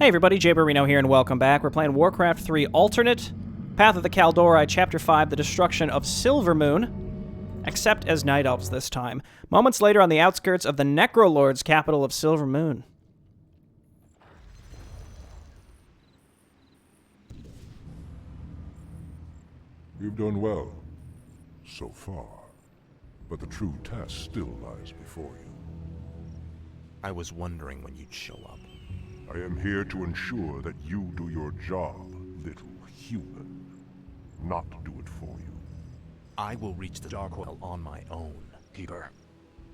Hey everybody, Jay Barino here, and welcome back. We're playing Warcraft 3 Alternate, Path of the Kaldorei, Chapter 5, The Destruction of Silvermoon, except as Night Elves this time. Moments later on the outskirts of the Necrolord's capital of Silvermoon. You've done well, so far. But the true test still lies before you. I was wondering when you'd show up. I am here to ensure that you do your job, little human. Not do it for you. I will reach the Dark Well on my own, Keeper.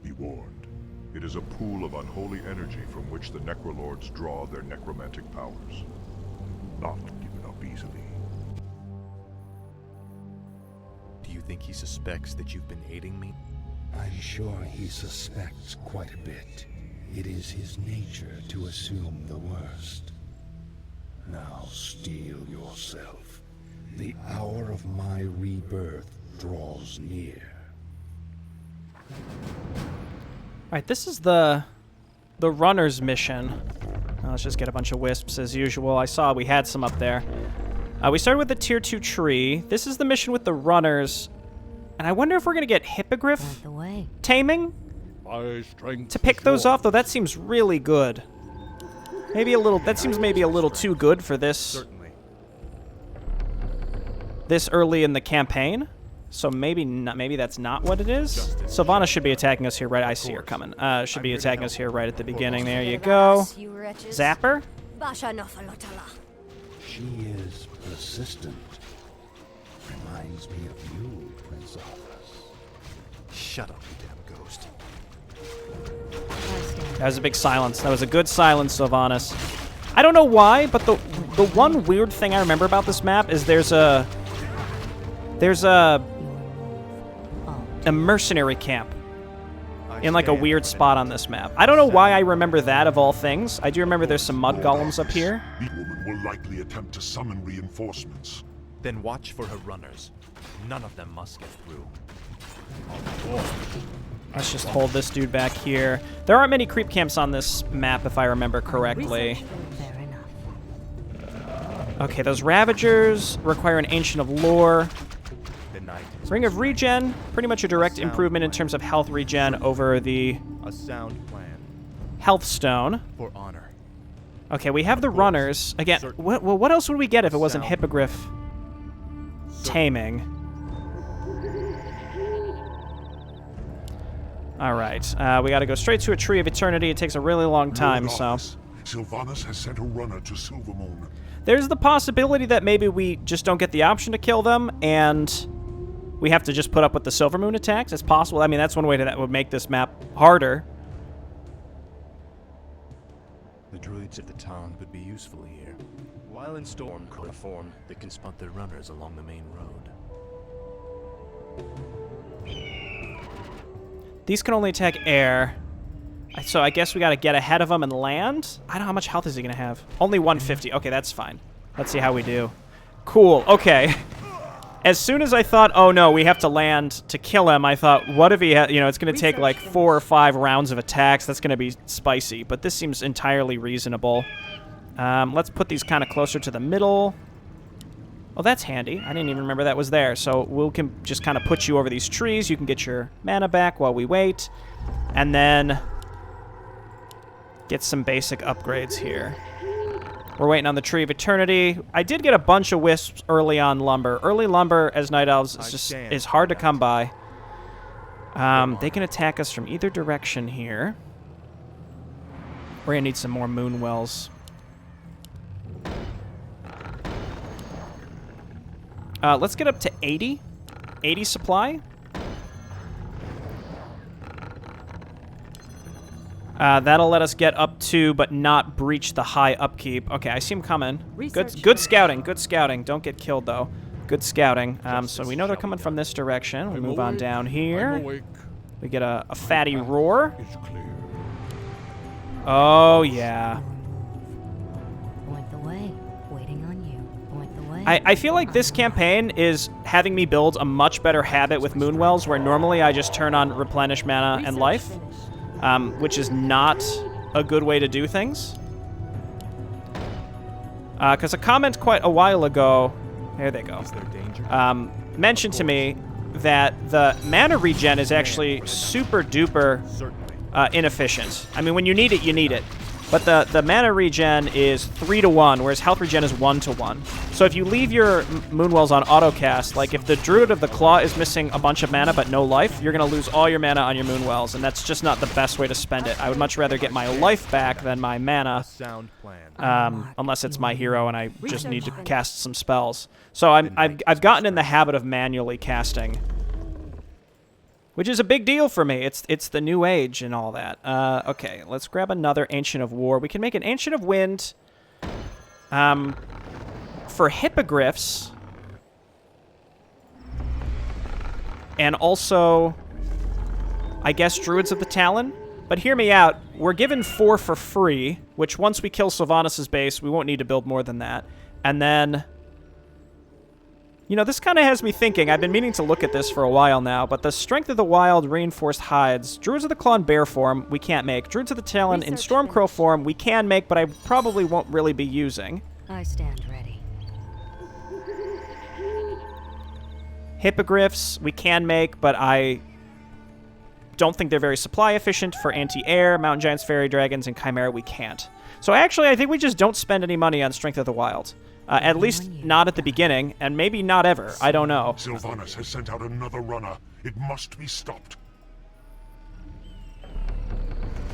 Be warned. It is a pool of unholy energy from which the Necrolords draw their necromantic powers. Not given up easily. Do you think he suspects that you've been aiding me? I'm sure he suspects quite a bit. It is his nature to assume the worst. Now steel yourself. The hour of my rebirth draws near. Alright, this is the runner's mission. Let's just get a bunch of wisps as usual. I saw we had some up there. We started with the tier 2 tree. This is the mission with the runners. And I wonder if we're going to get hippogriff taming? To pick those off, though, that seems really good. Maybe a little... That seems maybe a little too good for this... Certainly. This early in the campaign. So maybe not, maybe that's not what it is. Sylvanas should be attacking us here right... I see her coming. Should be attacking us here right at the beginning. There you go. Zapper? She is persistent. Reminds me of you, Prince Arthas. Shut up, you damn ghost. That was a big silence. That was a good silence, Sylvanas. I don't know why, but the one weird thing I remember about this map is there's a mercenary camp in like a weird spot on this map. I don't know why I remember that of all things. I do remember there's some mud golems up here. The woman will likely attempt to summon reinforcements. Then watch for her runners. None of them must get through. Let's just hold this dude back here. There aren't many creep camps on this map, if I remember correctly. Okay, those Ravagers require an Ancient of Lore. Ring of Regen, pretty much a direct improvement in terms of health regen over the Health Stone. For honor. Okay, we have the runners. Again, what else would we get if it wasn't Hippogriff taming? Alright, we gotta go straight to a Tree of Eternity. It takes a really long time, so... Sylvanas has sent a runner to Silvermoon. There's the possibility that maybe we just don't get the option to kill them, and we have to just put up with the Silvermoon attacks. It's possible. I mean, that's one way that would make this map harder. The druids of the town would be useful here. While in storm form, they can spot their runners along the main road. These can only attack air. So I guess we gotta get ahead of them and land? I don't know how much health is he gonna have. Only 150. Okay, that's fine. Let's see how we do. Cool. Okay. As soon as I thought, oh no, we have to land to kill him, I thought, what if he had, you know, it's gonna take like 4 or 5 rounds of attacks. That's gonna be spicy, but this seems entirely reasonable. Let's put these kind of closer to the middle. Oh, that's handy. I didn't even remember that was there. So we can just kind of put you over these trees. You can get your mana back while we wait. And then get some basic upgrades here. We're waiting on the Tree of Eternity. I did get a bunch of wisps early on lumber. Early lumber as Night Elves is hard to come by. They can attack us from either direction here. We're going to need some more moon wells. Let's get up to 80. 80 supply. That'll let us get up to, but not breach the high upkeep. Okay, I see him coming. Good scouting. Good scouting. Don't get killed, though. Good scouting. So we know they're coming from this direction. We move on down here. We get a fatty roar. Oh, yeah. I feel like this campaign is having me build a much better habit with Moonwells, where normally I just turn on replenish mana and life, which is not a good way to do things. Because a comment quite a while ago, there they go, Is there danger? mentioned to me that the mana regen is actually super duper Certainly. inefficient. I mean, when you need it, you need it. But the mana regen is 3-to-1, whereas health regen is 1-to-1. So if you leave your Moonwells on autocast, like if the Druid of the Claw is missing a bunch of mana but no life, you're going to lose all your mana on your Moonwells, and that's just not the best way to spend it. I would much rather get my life back than my mana, Sound plan. unless it's my hero and I just need to cast some spells. So I've gotten in the habit of manually casting, which is a big deal for me. It's the new age and all that. Okay, let's grab another Ancient of War. We can make an Ancient of Wind for Hippogriffs. And also, I guess, Druids of the Talon. But hear me out. We're given 4 for free, which once we kill Sylvanas' base, we won't need to build more than that. And then... You know, this kind of has me thinking. I've been meaning to look at this for a while now, but the Strength of the Wild Reinforced Hides, Druids of the Claw in Bear form, we can't make. Druids of the Talon in Stormcrow form, we can make, but I probably won't really be using. I stand ready. Hippogriffs, we can make, but I don't think they're very supply efficient. For anti-air, Mountain Giants, Fairy Dragons, and Chimera, we can't. So actually, I think we just don't spend any money on Strength of the Wild. At least not at the beginning, and maybe not ever. I don't know. Sylvanas has sent out another runner. It must be stopped.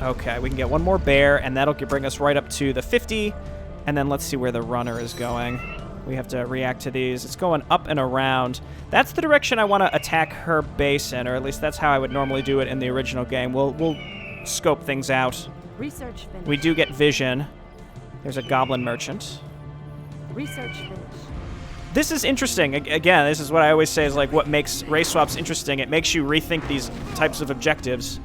Okay, we can get one more bear, and that'll bring us right up to the 50. And then let's see where the runner is going. We have to react to these. It's going up and around. That's the direction I want to attack her base in, or at least that's how I would normally do it in the original game. We'll scope things out. Research finished. We do get vision. There's a goblin merchant. Research finished. This is interesting. Again, this is what I always say is like what makes race swaps interesting. It makes you rethink these types of objectives,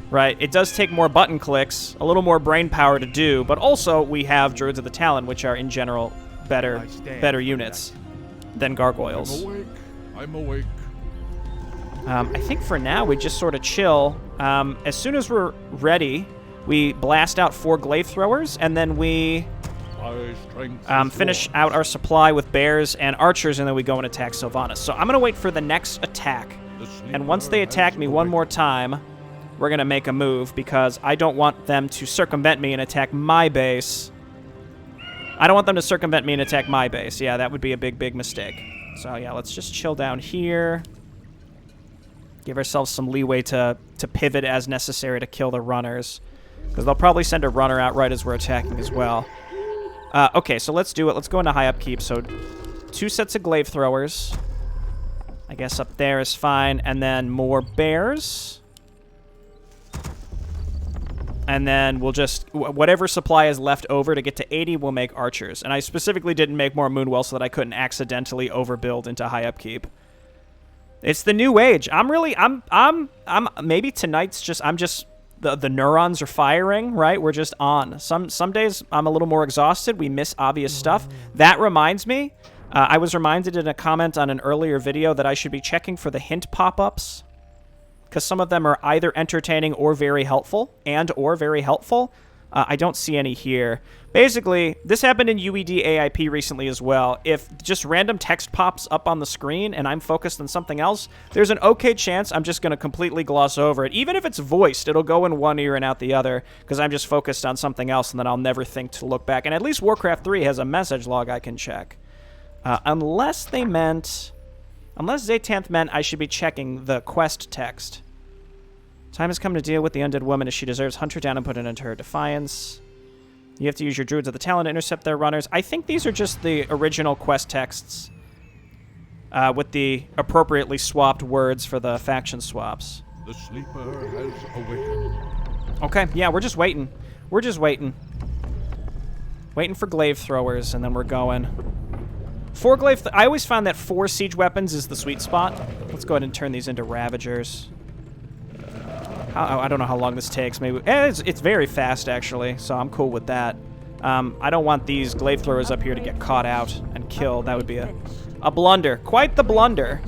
right? It does take more button clicks, a little more brain power to do, but also we have Druids of the Talon, which are in general better units than gargoyles. I'm awake. I think for now we just sort of chill. As soon as we're ready, we blast out 4 glaive throwers, and then we finish out our supply with bears and archers, and then we go and attack Sylvanas. So I'm going to wait for the next attack. And once they attack me one more time, we're going to make a move, because I don't want them to circumvent me and attack my base. I don't want them to circumvent me and attack my base. Yeah, that would be a big, big mistake. So yeah, let's just chill down here. Give ourselves some leeway to pivot as necessary to kill the runners, because they'll probably send a runner out right as we're attacking as well. Okay, so let's do it. Let's go into high upkeep. So 2 sets of glaive throwers. I guess up there is fine. And then more bears. And then we'll just... Whatever supply is left over to get to 80, we'll make archers. And I specifically didn't make more Moonwell so that I couldn't accidentally overbuild into high upkeep. It's the new age. Maybe tonight's just... The neurons are firing, right? We're just on. Some days I'm a little more exhausted. We miss obvious stuff. That reminds me, I was reminded in a comment on an earlier video that I should be checking for the hint pop-ups, because some of them are either entertaining or very helpful, I don't see any here. Basically, this happened in UED AIP recently as well. If just random text pops up on the screen and I'm focused on something else, there's an okay chance I'm just going to completely gloss over it. Even if it's voiced, it'll go in one ear and out the other, because I'm just focused on something else, and then I'll never think to look back. And at least Warcraft 3 has a message log I can check. Unless Zaytanth meant I should be checking the quest text. Time has come to deal with the undead woman as she deserves. Hunt her down and put an end to her defiance. You have to use your Druids of the Talon to intercept their runners. I think these are just the original quest texts with the appropriately swapped words for the faction swaps. The sleeper has awakened. Okay, yeah, we're just waiting. Waiting for glaive throwers, and then we're going. 4 glaive... I always found that 4 siege weapons is the sweet spot. Let's go ahead and turn these into Ravagers. I don't know how long this takes. Maybe it's very fast, actually, so I'm cool with that. I don't want these glaive throwers up here to get caught out and killed. That would be a blunder. Quite the blunder.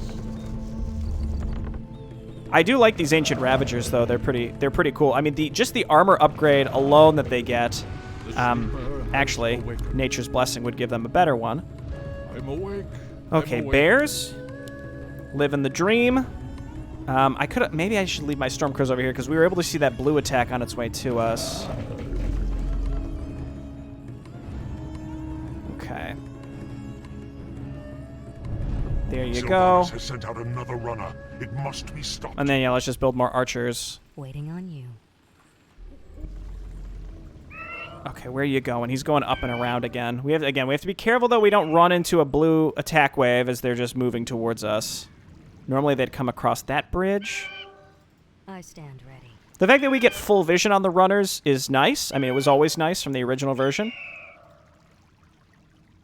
I do like these Ancient Ravagers, though. They're pretty cool. I mean, just the armor upgrade alone that they get Actually, Nature's Blessing would give them a better one. I'm awake. Okay, bears. Living the dream. I could maybe I should leave my Stormcrows over here because we were able to see that blue attack on its way to us. Okay. There you go. Sylvanas has sent out another runner. It must be stopped. And then yeah, let's just build more archers. Waiting on you. Okay, where are you going? He's going up and around again. We have to be careful though we don't run into a blue attack wave as they're just moving towards us. Normally they'd come across that bridge. I stand ready. The fact that we get full vision on the runners is nice. I mean, it was always nice from the original version.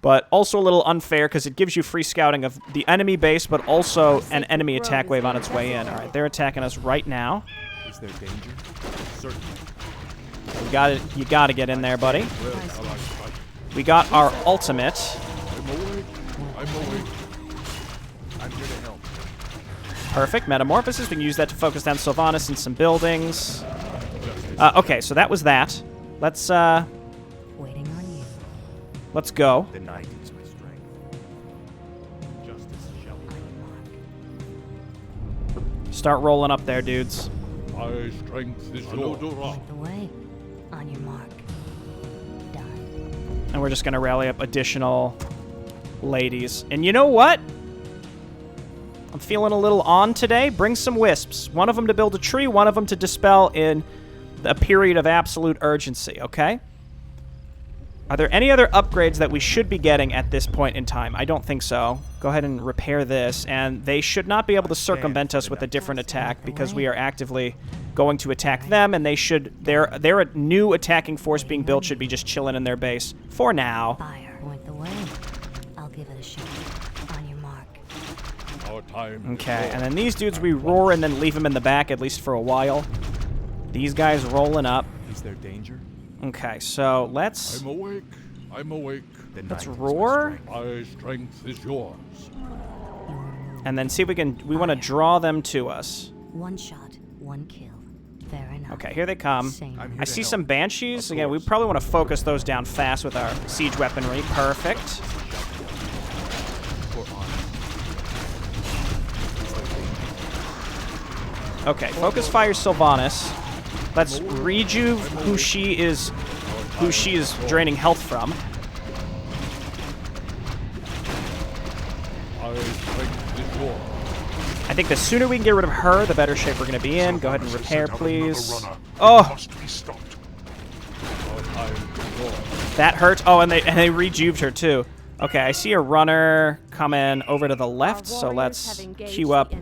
But also a little unfair because it gives you free scouting of the enemy base, but also an enemy attack wave on its way in. All right, they're attacking us right now. Is there danger? Certainly. You got to get in there, buddy. We got our ultimate. I'm awake. I'm awake. I'm here to help. Perfect. Metamorphosis. We can use that to focus down Sylvanas and some buildings. Okay, so that was that. Let's Waiting on you. let's go. The night is my strength. Justice shall be done. Start rolling up there, dudes. My strength is yours. Lead the way. On your mark. Done. And we're just going to rally up additional ladies. And you know what? I'm feeling a little on today. Bring some wisps. One of them to build a tree, one of them to dispel in a period of absolute urgency, okay? Are there any other upgrades that we should be getting at this point in time? I don't think so. Go ahead and repair this. And they should not be able to circumvent us with a different attack because we are actively going to attack them, and they should... Their new attacking force being built should be just chilling in their base for now. Fire. Point the way. I'll give it a shot. On your mark. Our time. Okay, and then these dudes we roar and then leave them in the back, at least for a while. These guys rolling up. Is there danger? Okay, so let's... I'm awake. I'm awake. The Let's night is my roar. strength. My strength is yours. And then see if we can... We want to draw them to us. One shot, one kill. Fair enough. Okay, here they come. Same. I'm here I to see help. some banshees. Of Again, we course. probably want to focus those down fast with our siege weaponry. Perfect. For honor. Is there danger? Okay, focus fire Sylvanas. Let's rejuve who she is draining health from. My strength is yours. I think the sooner we can get rid of her, the better shape we're going to be in. Go ahead and Sylvanas has repair, sent out please. another runner. It Oh, must be stopped. Our time is yours. that hurt. Oh, and they rejuved her too. Okay, I see a runner coming over to the left, so let's queue up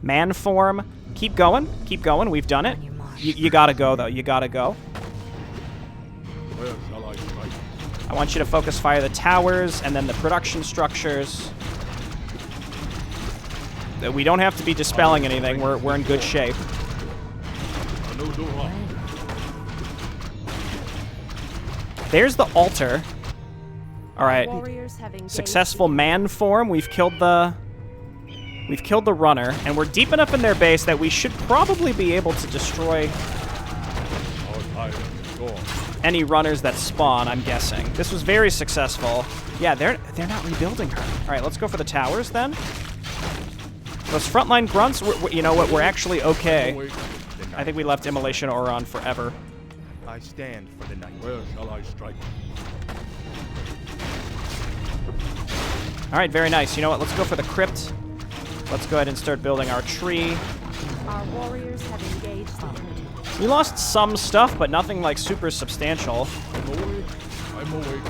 man form. Keep going. Keep going. We've done it. You gotta go, though. You gotta go. Where shall I strike? I want you to focus fire the towers and then the production structures. We don't have to be dispelling anything. We're in good shape. There's the altar. All right. Successful man form. We've killed the runner, and we're deep enough in their base that we should probably be able to destroy Our time is yours. any runners that spawn, I'm guessing. This was very successful. Yeah, they're not rebuilding her. All right, let's go for the towers then. Those frontline grunts, you know what, we're actually okay. Awake. I think we left Immolation Aura on forever. I stand for the night. Where shall I strike? All right, very nice. You know what, let's go for the crypt. Let's go ahead and start building our tree. Our warriors have engaged the enemy. We lost some stuff, but nothing like super substantial. I'm awake. I'm awake.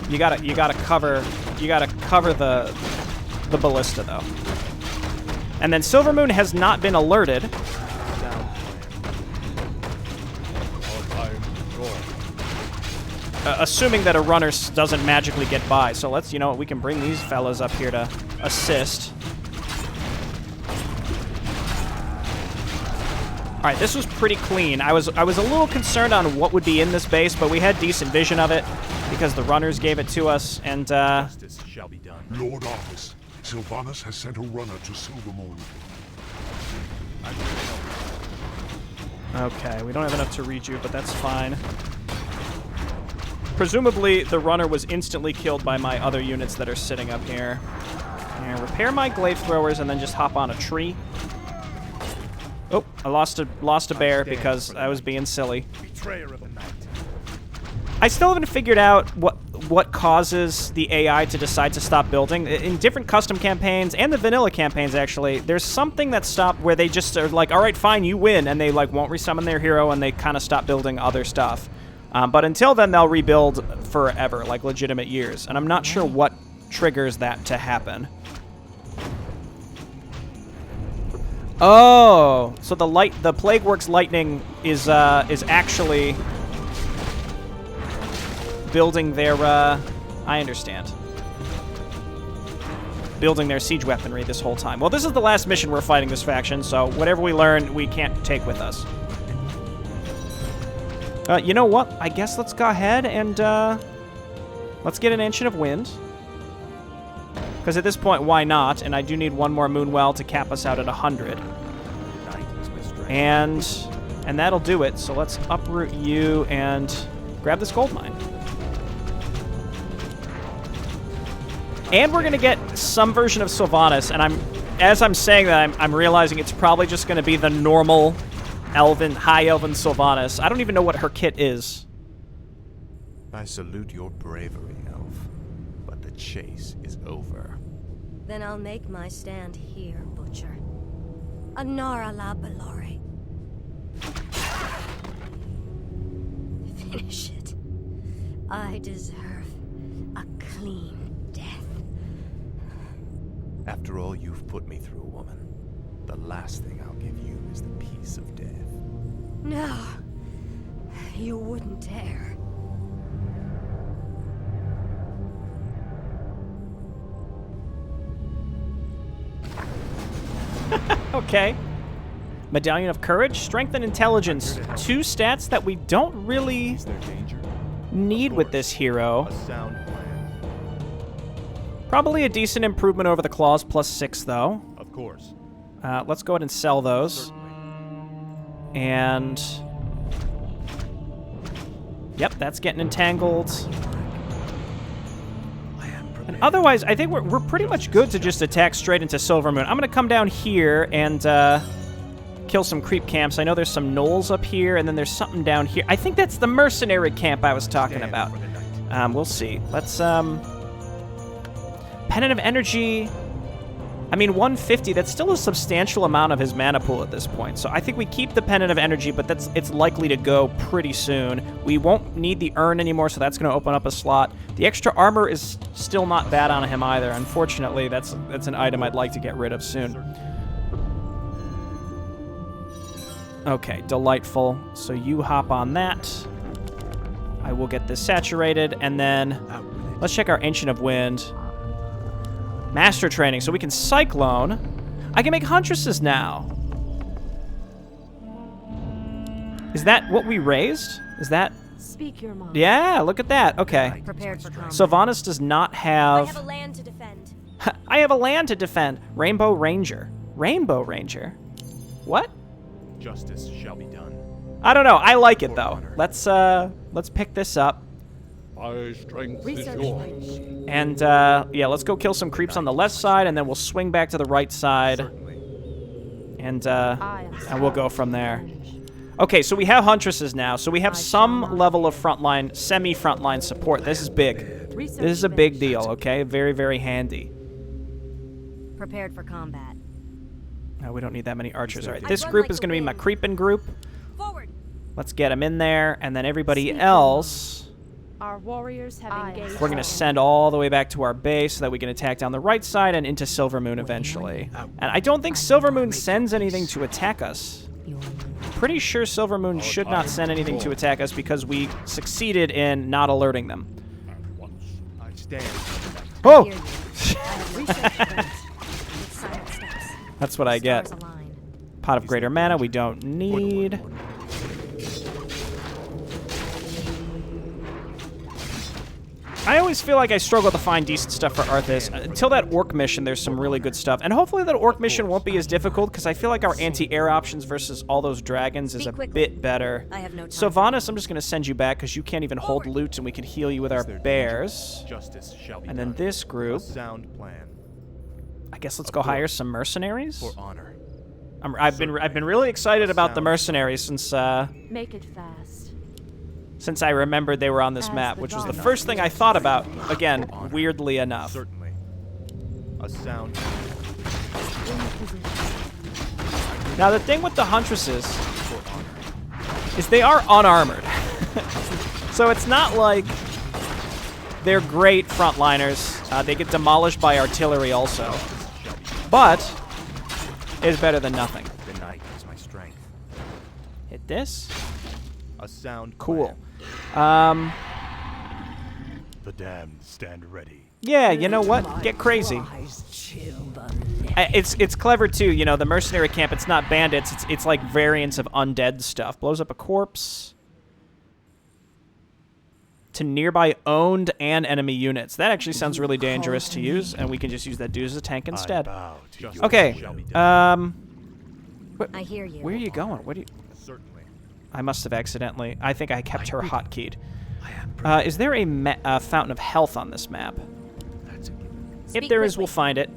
You gotta cover the ballista though. And then Silvermoon has not been alerted. Down. Our time is yours. Assuming that a runner doesn't magically get by. So let's, you know what, we can bring these fellas up here to assist. All right, this was pretty clean. I was a little concerned on what would be in this base, but we had decent vision of it because the runners gave it to us, and Justice shall be done. Lord Arthas, Sylvanas has sent a runner to Silvermoon. I'm here to help. Okay, we don't have enough to read you, but that's fine. Presumably, the runner was instantly killed by my other units that are sitting up here. And repair my glaive throwers and then just hop on a tree. Oh, I lost a bear because I was being silly. Betrayer of the night. I still haven't figured out what causes the AI to decide to stop building. In different custom campaigns and the vanilla campaigns, actually, there's something that stopped where they just are like, all right, fine, you win, and they like won't resummon their hero and they kind of stop building other stuff. But until then, they'll rebuild forever, like legitimate years, and I'm not sure what triggers that to happen. Oh, so the Plague Works lightning is actually building their, I understand. Building their siege weaponry this whole time. Well, this is the last mission we're fighting this faction, so whatever we learn, we can't take with us. You know what? I guess let's go ahead and, let's get an Ancient of Wind. Because at this point, why not? And I do need one more Moonwell to cap us out at 100. And that'll do it. So let's uproot you and grab this gold mine. And we're gonna get some version of Sylvanas, and as I'm saying that, I'm realizing it's probably just gonna be the normal high elven Sylvanas. I don't even know what her kit is. I salute your bravery, Elf, but the chase is over. Then I'll make my stand here, Butcher. Anara la Balore. Finish it. I deserve a clean death. After all you've put me through, woman, the last thing I'll give you is the peace of death. No, you wouldn't dare. Okay. Medallion of Courage, Strength and Intelligence. 2 stats that we don't really need with this hero. A sound plan. Probably a decent improvement over the claws, +6 though. Of course. Let's go ahead and sell those. Certainly. And yep, that's getting entangled. And otherwise, I think we're pretty much good to just attack straight into Silvermoon. I'm going to come down here and kill some creep camps. I know there's some gnolls up here, and then there's something down here. I think that's the mercenary camp I was talking about. We'll see. Let's, Pennant of Energy. I mean, 150, that's still a substantial amount of his mana pool at this point. So I think we keep the Pennant of Energy, but it's likely to go pretty soon. We won't need the urn anymore, so that's going to open up a slot. The extra armor is still not bad on him either. Unfortunately, that's an item I'd like to get rid of soon. Okay, delightful. So you hop on that. I will get this saturated, and then let's check our Ancient of Wind. Master training, so we can Cyclone. I can make Huntresses now. Is that what we raised? Is that? Speak your mind. Yeah, look at that. Okay. Prepared for combat. Sylvanas does not have... I have a land to defend. I have a land to defend. Rainbow Ranger. Rainbow Ranger? What? Justice shall be done. I don't know. I like it, though. Let's pick this up. My strength is Research. yours. And, yeah, let's go kill some creeps on the left side, and then we'll swing back to the right side. And we'll go from there. Okay, so we have Huntresses now, so we have some level of frontline, semi-frontline support. This is big. This is a big deal, okay? Very, very handy. Prepared for combat. We don't need that many archers. All right, this group is going to be my creeping group. Forward. Let's get them in there, and then everybody else... Our warriors have engaged. We're going to send all the way back to our base so that we can attack down the right side and into Silvermoon eventually. And I don't think Silvermoon sends anything to attack us. Pretty sure Silvermoon should not send anything to attack us because we succeeded in not alerting them. I stand. Oh! That's what I get. Pot of Greater Mana we don't need. I always feel like I struggle to find decent stuff for Arthas. Until that orc mission, there's some really good stuff. And hopefully that orc mission won't be as difficult, because I feel like our anti-air options versus all those dragons is a bit better. I have no time. Sylvanas, I'm just going to send you back, because you can't even hold loot, and we can heal you with our bears. Justice shall be And then done. this A group, sound plan I guess let's go hire some mercenaries. for honor. I've been really excited about the mercenaries since Make it fast. since I remembered they were on this As map, the which was the dawn first thing I thought about. Again, weirdly enough. Certainly. A sound In the position. Now the thing with the huntresses for honor. is they are unarmored. So it's not like they're great frontliners. They get demolished by artillery also. But it's better than nothing. The night is my strength. Hit this. A sound Cool. plan. The damned stand ready. Yeah, you know what? Get crazy. It's clever too, you know, the mercenary camp, it's not bandits, it's like variants of undead stuff. Blows up a corpse. To nearby owned and enemy units. That actually sounds really dangerous to use, and we can just use that dude as a tank instead. I bow to your Okay. shall be done. I hear you. Where are you going? What do you... Certainly. I must have accidentally... I think I kept her hotkeyed. Is there a fountain of health on this map? If there is, we'll find it.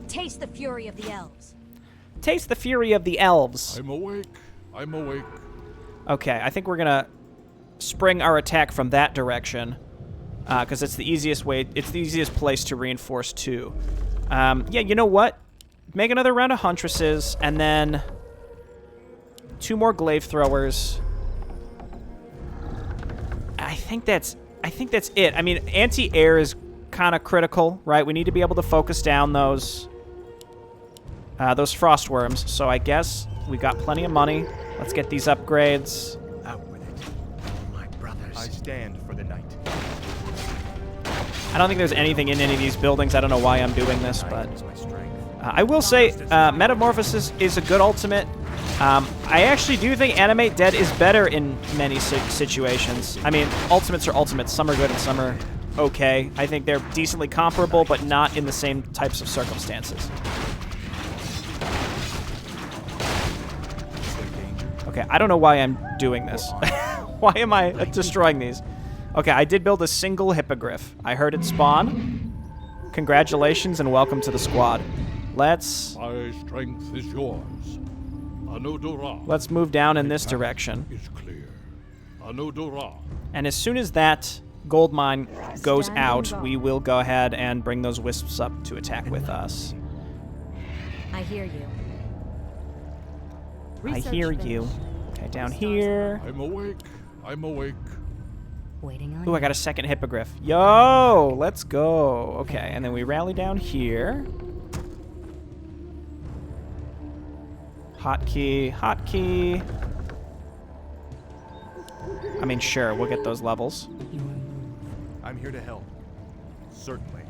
Taste the fury of the elves. Taste the fury of the elves. I'm awake. I'm awake. Okay, I think we're gonna spring our attack from that direction, because it's the easiest way. It's the easiest place to reinforce too. Yeah, you know what? Make another round of huntresses, and then 2 more glaive throwers. I think that's it. I mean, anti-air is kind of critical, right? We need to be able to focus down those frost worms. So I guess we got plenty of money. Let's get these upgrades. Out with it. My brothers. I stand for the night. I don't think there's anything in any of these buildings. I don't know why I'm doing this, but Is my strength. I will say Metamorphosis is a good ultimate. I actually do think Animate Dead is better in many situations. I mean, ultimates are ultimates. Some are good and some are okay. I think they're decently comparable, but not in the same types of circumstances. Okay, I don't know why I'm doing this. Why am I destroying these? Okay, I did build a single hippogriff. I heard it spawn. Congratulations and welcome to the squad. Let's My strength is yours. Anodora move down in this direction. is clear. Anodora. And as soon as that gold mine goes out, we will go ahead and bring those wisps up to attack with us. I hear you. I hear you. Okay, down here. I'm awake. I'm awake. Waiting on Ooh, you. I got a second hippogriff. Yo, let's go. Okay, and then we rally down here. Hotkey, hotkey. I mean, sure, we'll get those levels. I'm here to help. Certainly.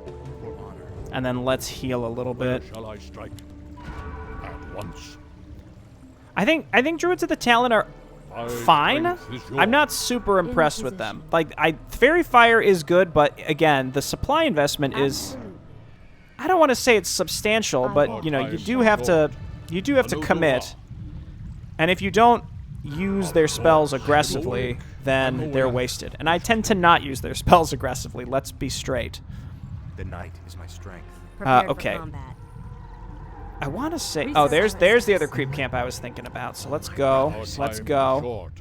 For honor. And then let's heal a little Where bit. shall I strike? At once. I think Druids of the Talon are My fine. strength is yours. I'm not super impressed with them. Like, Fairy Fire is good, but again, the supply investment is... I don't want to say it's substantial, but you know, you do have to commit. And if you don't use their spells aggressively, then they're wasted. And I tend to not use their spells aggressively. Let's be straight. The night is my strength. Prepared okay. for combat. I want to say, oh, there's the other creep camp I was thinking about. So let's go. Our Let's time is go. short.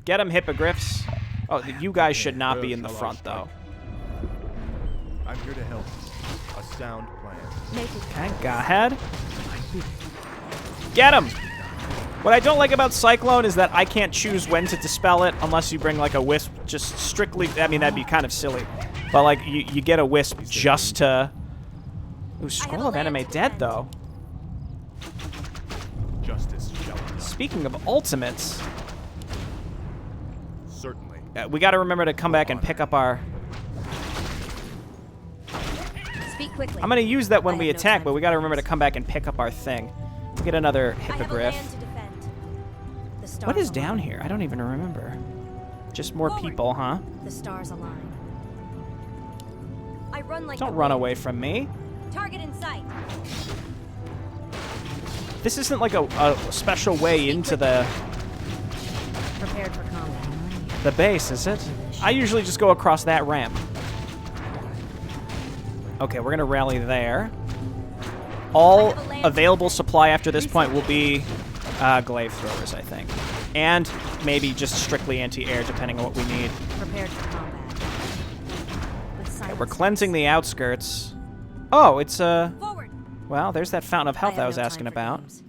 Get them, hippogriffs. Oh, you guys should not be in the front though. I'm here to help. A sound plan. Make it Okay, go ahead. Get him! What I don't like about Cyclone is that I can't choose when to dispel it unless you bring like a wisp just strictly... I mean, that'd be kind of silly. But like, you get a wisp just to... Ooh, Scroll of Animate Dead though. Justice shall be done. Speaking of ultimates, Certainly. we gotta remember to come back and pick up our... Speak quickly. I'm gonna use that when I we have no attack, time but we for gotta games. remember to come back and pick up our thing. We'll get another I have a hippogriff. land to defend. The stars What is align. down here? I don't even remember. Just more people, huh? The stars align. I run like Don't the run wind. away from me. Target in sight. This isn't like a special way into the Prepared for combat. base, is it? I usually just go across that ramp. Okay, we're gonna rally there. All available supply after this point will be glaive throwers, I think. And maybe just strictly anti-air, depending on what we need. Prepared for combat. With Okay, we're cleansing the outskirts. Oh, it's Forward. well, there's that fountain of health I have was no asking time for about. games.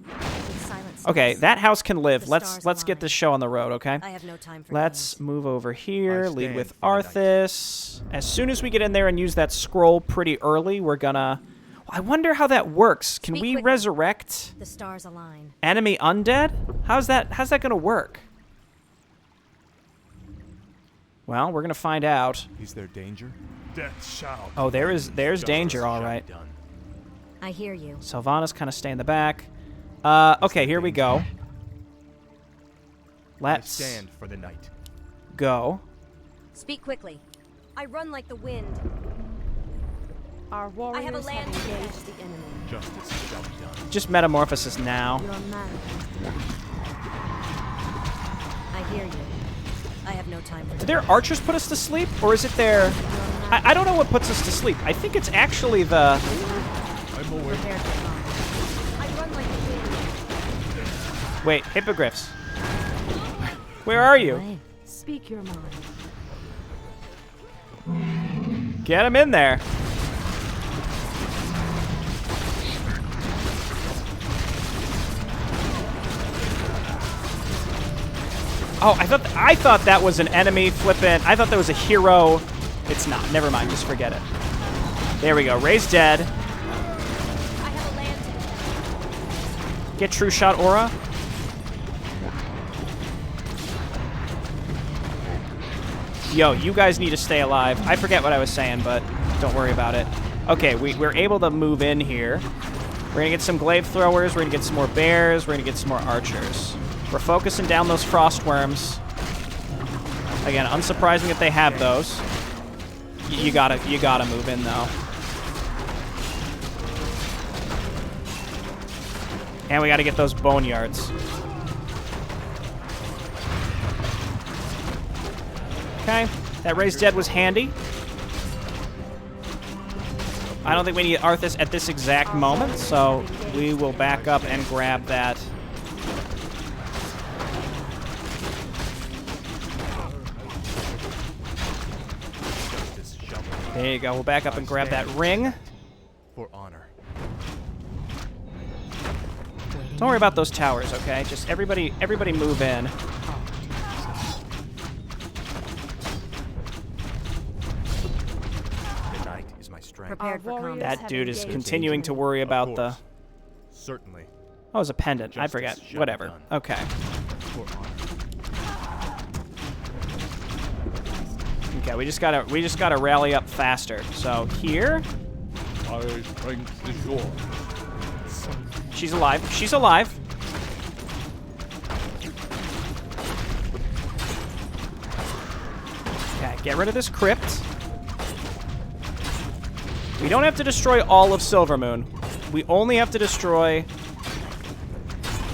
With silence Okay, steps, that house can live. The Let's stars get align. this show on the road, okay? I have no time for Let's games. move over here, I lead stand with for the night. Arthas. As soon as we get in there and use that scroll pretty early, we're gonna... I wonder how that works. Can Speak we quickly. resurrect The stars align. enemy undead? How's that gonna work? Well, we're gonna find out. Is there danger? Death shall. Oh, there's danger, all right. Done. I hear you. Sylvanas kind of stay in the back. Okay, here we go. I Let's stand for the night. go. Speak quickly. I run like the wind. Our warriors have a land to engaged the enemy. Justice shall be done. Just metamorphosis now. Your man. I hear you. I have no time for Did their archers put us to sleep, or is it their... I don't know what puts us to sleep. I think it's actually the... I'm aware. Prepared for combat. I run like the wind. Wait, hippogriffs. Where are you? Speak your mind. Get him in there. Oh, I thought that was an enemy flippin'. I thought that was a hero. It's not. Never mind. Just forget it. There we go. Ray's dead. I have a lantern. Get true shot aura. Yo, you guys need to stay alive. I forget what I was saying, but don't worry about it. Okay, we're able to move in here. We're gonna get some glaive throwers. We're gonna get some more bears. We're gonna get some more archers. We're focusing down those frost worms. Again, unsurprising that they have those. You gotta move in though. And we gotta get those boneyards. Okay, that raised dead was handy. I don't think we need Arthas at this exact moment, so we will back up and grab that. Justice shall be done. There you go. We'll back up and grab that ring. For honor. Don't worry about those towers, okay? Just everybody move in. The night is my strength. Prepared for warriors combat. That dude is engaged continuing to danger. worry Of about the... course. Certainly. Oh, it was a pendant. I Justice forget. shall be Whatever. done. Okay. For honor. Okay, we just gotta rally up faster. So here, My strength is yours. she's alive. She's alive. Okay, get rid of this crypt. We don't have to destroy all of Silvermoon. We only have to destroy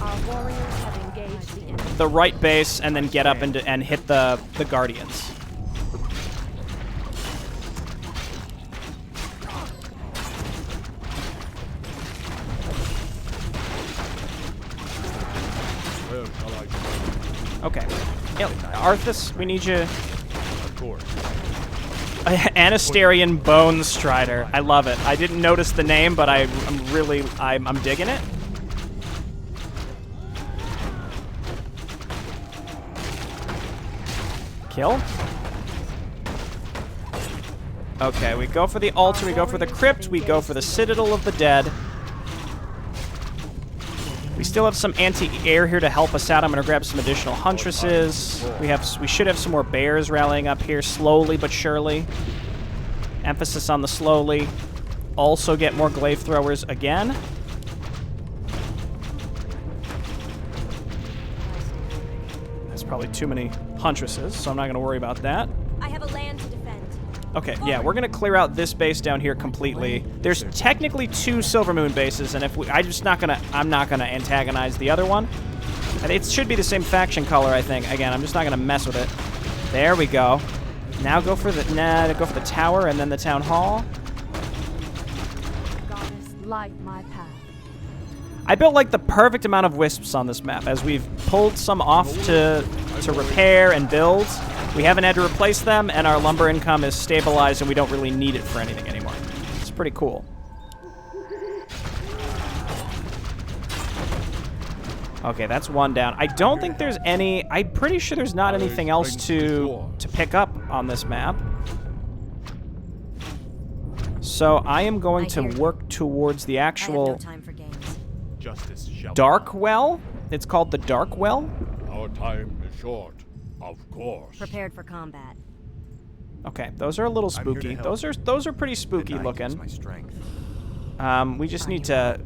Our warriors have engaged the enemy. the right base and then get up and hit the guardians. Where shall I go? Okay. Yeah, Arthas, we need you. Of course. Anasterian Bone Strider. I love it. I didn't notice the name, but I'm digging it. Kill. Okay, we go for the altar, we go for the crypt, we go for the Citadel of the Dead. We still have some anti-air here to help us out. I'm gonna grab some additional huntresses. We should have some more bears rallying up here slowly but surely. Emphasis on the slowly. Also get more glaive throwers again. That's probably too many huntresses, so I'm not going to worry about that. I have a land to defend. Okay, yeah, we're going to clear out this base down here completely. There's technically 2 Silvermoon bases, and if I'm not going to antagonize the other one. It should be the same faction color, I think. Again, I'm just not going to mess with it. There we go. Now go for the tower and then the town hall. Goddess, light my path. I built like the perfect amount of wisps on this map. As we've pulled some off to repair and build, we haven't had to replace them, and our lumber income is stabilized, and we don't really need it for anything anymore. It's pretty cool. Okay, that's one down. I don't think there's any... I'm pretty sure there's not anything else to pick up on this map. So I am going to work towards the actual... I have no time for games. Justice shall Dark Well? It's called the Dark Well? Our time is short, of course. Prepared for combat. Okay, those are a little I'm here to spooky. help. Those are pretty spooky The night is looking. my strength. We just need to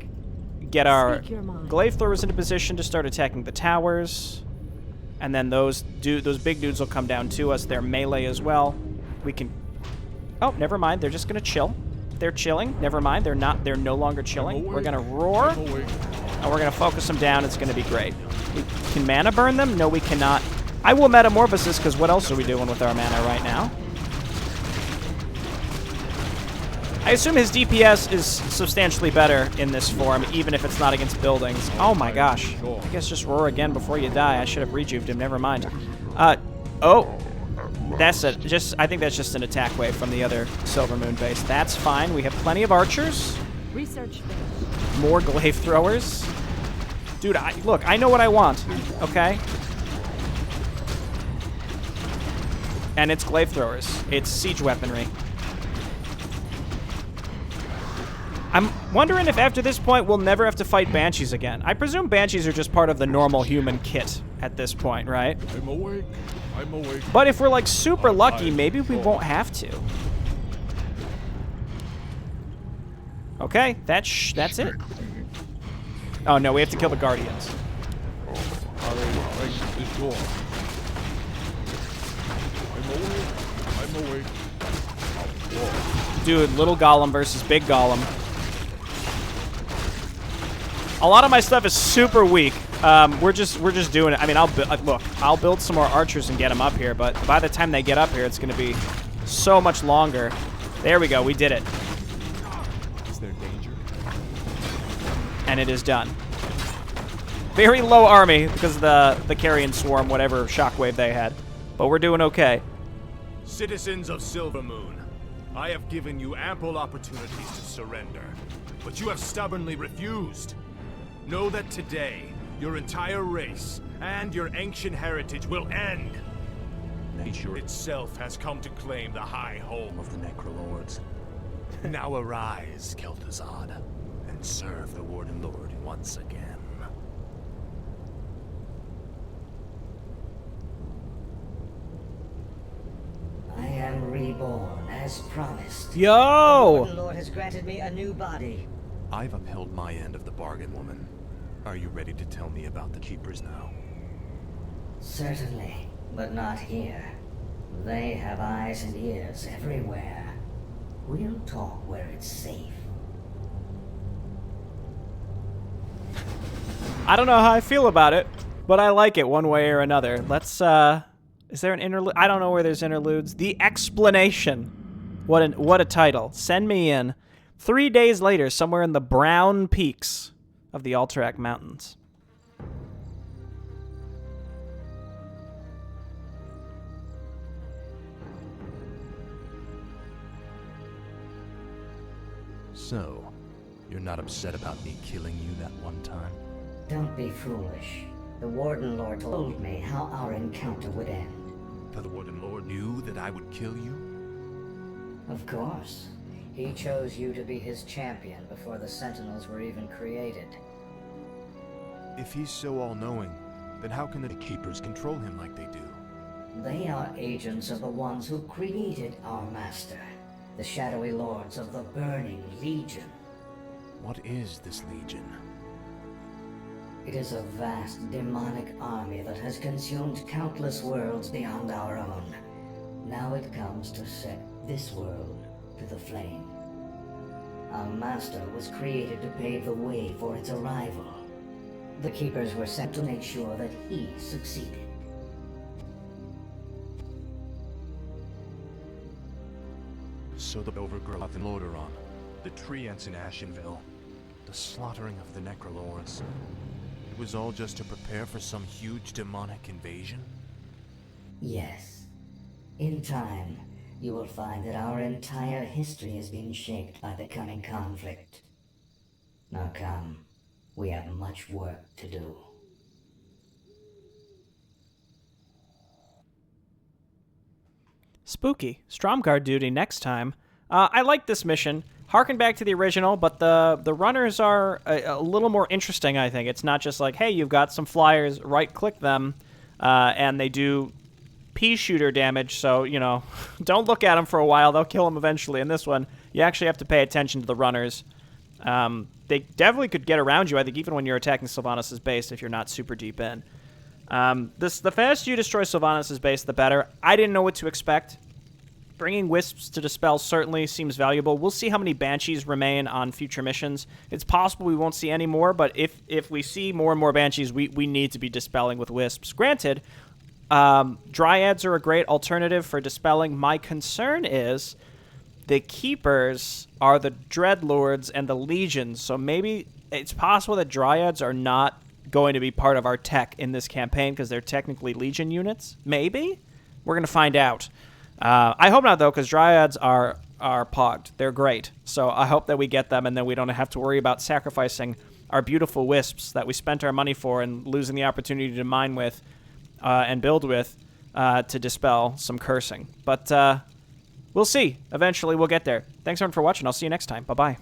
get our Speak your mind. glaive throwers into position to start attacking the towers, and then those big dudes will come down to us. They're melee as well. We can... Oh, never mind. They're just gonna chill. They're chilling. Never mind. They're not. They're no longer chilling. We're gonna roar, and we're gonna focus them down. It's gonna be great. We can mana burn them. No, we cannot. I will metamorphosis because what else are we doing with our mana right now? I assume his DPS is substantially better in this form, even if it's not against buildings. Oh my gosh. I guess just roar again before you die. I should have rejuved him. Never mind. Oh. That's it. I think that's just an attack wave from the other Silvermoon base. That's fine. We have plenty of archers. Research finished. More glaive throwers. Dude, look, I know what I want. Okay? And it's glaive throwers. It's siege weaponry. I'm wondering if after this point we'll never have to fight banshees again. I presume banshees are just part of the normal human kit at this point, right? I'm awake. I'm awake. But if we're like super lucky, maybe we won't have to. Okay, that's it. Oh no, we have to kill the guardians. Our strength is yours. I'm awake. Of course. Dude, little golem versus big golem. A lot of my stuff is super weak. We're just doing it. I mean, I'll build some more archers and get them up here, but by the time they get up here, it's going to be so much longer. There we go. We did it. Is there danger? And it is done. Very low army because of the carrion swarm, whatever shockwave they had. But we're doing okay. Citizens of Silvermoon, I have given you ample opportunities to surrender, but you have stubbornly refused. Know that today, your entire race and your ancient heritage will end. Nature itself has come to claim the high home of the Necrolords. Now arise, Kel'Thuzad, and serve the Warden Lord once again. I am reborn, as promised. The Yo! Warden Lord has granted me a new body. I've upheld my end of the bargain, woman. Are you ready to tell me about the Keepers now? Certainly, but not here. They have eyes and ears everywhere. We'll talk where it's safe. I don't know how I feel about it, but I like it one way or another. Let's, is there an interlude? I don't know where there's interludes. The Explanation. What a title. Send me in. 3 days later, somewhere in the brown peaks of the Alterac Mountains. So, you're not upset about me killing you that one time? Don't be foolish. The Warden Lord told me how our encounter would end. The Warden Lord knew that I would kill you? Of course. He chose you to be his champion before the Sentinels were even created. If he's so all-knowing, then how can the Keepers control him like they do? They are agents of the ones who created our master, the shadowy lords of the Burning Legion. What is this Legion? It is a vast demonic army that has consumed countless worlds beyond our own. Now it comes to set this world to the flame. Our master was created to pave the way for its arrival. The Keepers were sent to make sure that he succeeded. So the overgrowth in Lordaeron, the treants in Ashenville, the slaughtering of the Necrolords. It was all just to prepare for some huge demonic invasion? Yes. In time, you will find that our entire history has been shaped by the coming conflict. Now come, we have much work to do. Spooky. Stromguard duty next time. I like this mission. Harken back to the original, but the runners are a little more interesting, I think. It's not just like, hey, you've got some flyers, right-click them, and they do pea shooter damage, so, you know, don't look at them for a while. They'll kill them eventually. In this one, you actually have to pay attention to the runners. They definitely could get around you, I think, even when you're attacking Sylvanas' base if you're not super deep in. The faster you destroy Sylvanas' base, the better. I didn't know what to expect. Bringing wisps to dispel certainly seems valuable. We'll see how many banshees remain on future missions. It's possible we won't see any more, but if we see more and more banshees, we need to be dispelling with wisps. Granted, dryads are a great alternative for dispelling. My concern is the keepers are the dreadlords and the legions, so maybe it's possible that dryads are not going to be part of our tech in this campaign because they're technically legion units. Maybe? We're going to find out. I hope not, though, because dryads are pogged. They're great. So I hope that we get them, and then we don't have to worry about sacrificing our beautiful wisps that we spent our money for and losing the opportunity to mine with and build with to dispel some cursing. But we'll see. Eventually, we'll get there. Thanks, everyone, for watching. I'll see you next time. Bye-bye.